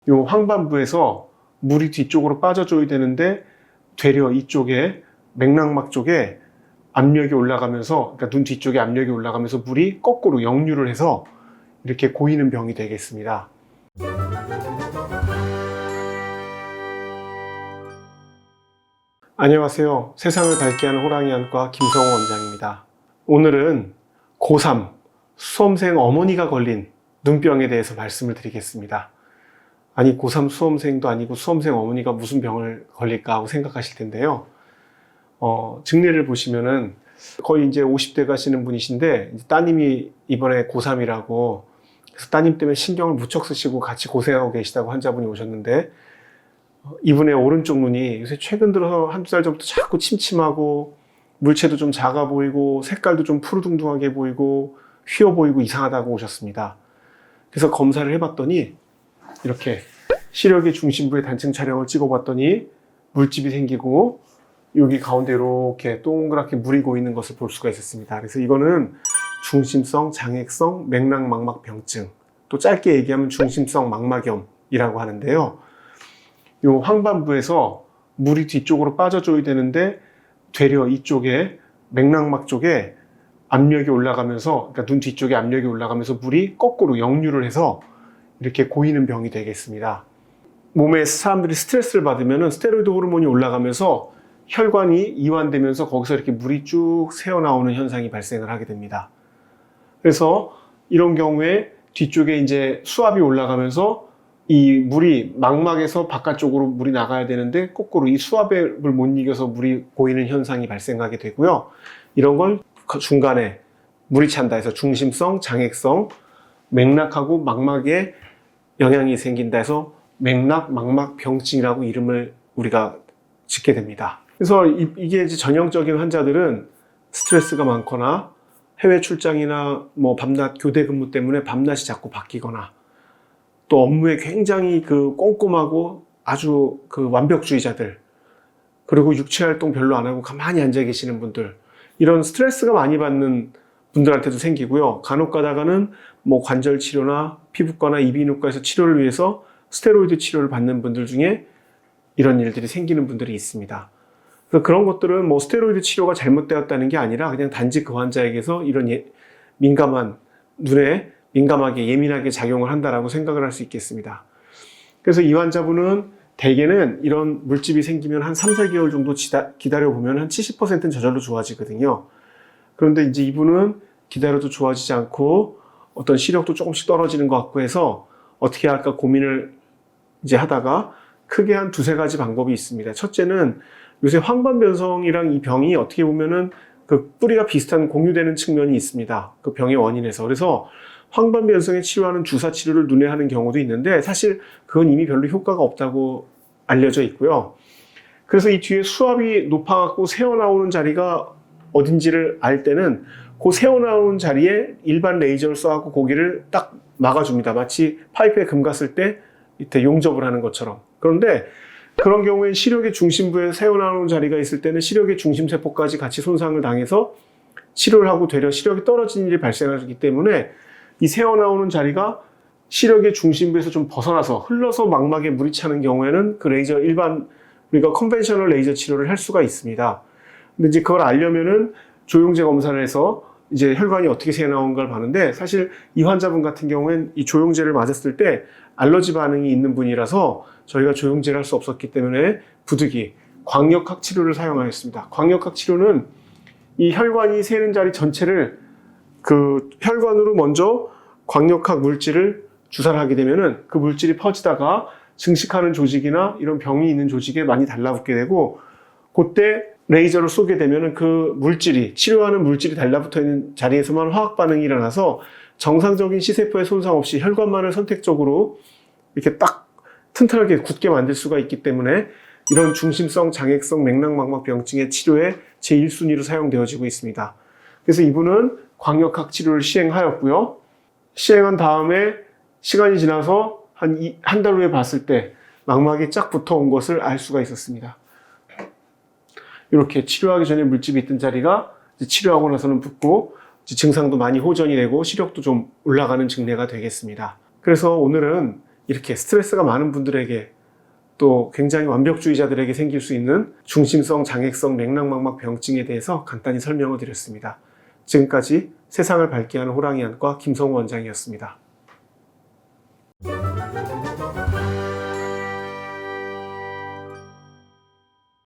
요 황반부에서 물이 뒤쪽으로 빠져줘야 되는데 되려 이쪽에 맥락막 쪽에 압력이 올라가면서, 그러니까 눈 뒤쪽에 압력이 올라가면서 물이 거꾸로 역류를 해서 이렇게 고이는 병이 되겠습니다. 안녕하세요. 세상을 밝게 하는 호랑이 안과 김성호 원장입니다. 오늘은 고3 수험생 어머니가 걸린 눈병에 대해서 말씀을 드리겠습니다. 아니, 고3 수험생도 아니고 수험생 어머니가 무슨 병을 걸릴까 하고 생각하실 텐데요. 증례를 보시면은 거의 이제 50대 가시는 분이신데, 따님이 이번에 고3이라고, 그래서 따님 때문에 신경을 무척 쓰시고 같이 고생하고 계시다고 환자분이 오셨는데, 이분의 오른쪽 눈이 요새 최근 들어서 한두 달 전부터 자꾸 침침하고, 물체도 좀 작아 보이고, 색깔도 좀 푸르둥둥하게 보이고, 휘어 보이고 이상하다고 오셨습니다. 그래서 검사를 해봤더니, 이렇게 시력의 중심부의 단층 촬영을 찍어봤더니 물집이 생기고 여기 가운데 이렇게 동그랗게 물이 고이는 것을 볼 수가 있었습니다. 그래서 이거는 중심성 장액성 맥락막막병증, 또 짧게 얘기하면 중심성 망막염이라고 하는데요. 요 황반부에서 물이 뒤쪽으로 빠져줘야 되는데 되려 이쪽에 맥락막 쪽에 압력이 올라가면서, 그러니까 눈 뒤쪽에 압력이 올라가면서 물이 거꾸로 역류를 해서 이렇게 고이는 병이 되겠습니다. 몸에 사람들이 스트레스를 받으면 스테로이드 호르몬이 올라가면서 혈관이 이완되면서 거기서 이렇게 물이 쭉 새어나오는 현상이 발생을 하게 됩니다. 그래서 이런 경우에 뒤쪽에 이제 수압이 올라가면서 이 물이 망막에서 바깥쪽으로 물이 나가야 되는데 거꾸로 이 수압을 못 이겨서 물이 고이는 현상이 발생하게 되고요. 이런 걸 중간에 물이 찬다 해서 중심성, 장액성, 맥락하고 망막에 영향이 생긴다 해서 맥락막막병증이라고 이름을 우리가 짓게 됩니다. 그래서 이게 이제 전형적인 환자들은 스트레스가 많거나 해외 출장이나 뭐 밤낮 교대 근무 때문에 밤낮이 자꾸 바뀌거나 또 업무에 굉장히 꼼꼼하고 아주 완벽주의자들, 그리고 육체 활동 별로 안 하고 가만히 앉아 계시는 분들, 이런 스트레스가 많이 받는 분들한테도 생기고요. 간혹 가다가는 뭐 관절 치료나 피부과나 이비인후과에서 치료를 위해서 스테로이드 치료를 받는 분들 중에 이런 일들이 생기는 분들이 있습니다. 그래서 그런 것들은 뭐 스테로이드 치료가 잘못되었다는 게 아니라 그냥 단지 그 환자에게서 이런 민감한, 눈에 민감하게 예민하게 작용을 한다라고 생각을 할 수 있겠습니다. 그래서 이 환자분은 대개는 이런 물집이 생기면 한 3, 4개월 정도 기다려보면 한 70%는 저절로 좋아지거든요. 그런데 이제 이분은 기다려도 좋아지지 않고 어떤 시력도 조금씩 떨어지는 것 같고 해서 어떻게 할까 고민을 이제 하다가 크게 한 두세 가지 방법이 있습니다. 첫째는 요새 황반변성이랑 이 병이 어떻게 보면은 뿌리가 비슷한 공유되는 측면이 있습니다. 그 병의 원인에서. 그래서 황반변성에 치료하는 주사 치료를 눈에 하는 경우도 있는데 사실 그건 이미 별로 효과가 없다고 알려져 있고요. 그래서 이 뒤에 수압이 높아갖고 새어나오는 자리가 어딘지를 알 때는 그 새어나오는 자리에 일반 레이저를 쏘고 거기를 딱 막아줍니다. 마치 파이프에 금 갔을 때 이때 용접을 하는 것처럼. 그런데 그런 경우에 시력의 중심부에 새어나오는 자리가 있을 때는 시력의 중심세포까지 같이 손상을 당해서 치료를 하고 되려 시력이 떨어지는 일이 발생하기 때문에 이 새어나오는 자리가 시력의 중심부에서 좀 벗어나서 흘러서 망막에 물이 차는 경우에는 그 레이저 우리가 컨벤셔널 레이저 치료를 할 수가 있습니다. 근데 이제 그걸 알려면은 조영제 검사를 해서 이제 혈관이 어떻게 새어나온 걸 봤는데, 사실 이 환자분 같은 경우엔 이 조영제를 맞았을 때 알러지 반응이 있는 분이라서 저희가 조영제를 할 수 없었기 때문에 부득이 광역학 치료를 사용하였습니다. 광역학 치료는 이 혈관이 새는 자리 전체를 혈관으로 먼저 광역학 물질을 주사를 하게 되면은 그 물질이 퍼지다가 증식하는 조직이나 이런 병이 있는 조직에 많이 달라붙게 되고, 그때 레이저를 쏘게 되면은 그 물질이, 치료하는 물질이 달라붙어 있는 자리에서만 화학 반응이 일어나서 정상적인 시세포의 손상 없이 혈관만을 선택적으로 이렇게 딱 튼튼하게 굳게 만들 수가 있기 때문에 이런 중심성 장액성 맥락막막병증의 치료에 제1순위로 사용되어지고 있습니다. 그래서 이분은 광역학 치료를 시행하였고요. 시행한 다음에 시간이 지나서 한 달 후에 봤을 때 망막이 쫙 붙어온 것을 알 수가 있었습니다. 이렇게 치료하기 전에 물집이 있던 자리가 치료하고 나서는 붓고 증상도 많이 호전이 되고 시력도 좀 올라가는 증례가 되겠습니다. 그래서 오늘은 이렇게 스트레스가 많은 분들에게 또 굉장히 완벽주의자들에게 생길 수 있는 중심성 장애성 맥락막막 병증에 대해서 간단히 설명을 드렸습니다. 지금까지 세상을 밝게 하는 호랑이안과 김성우 원장이었습니다.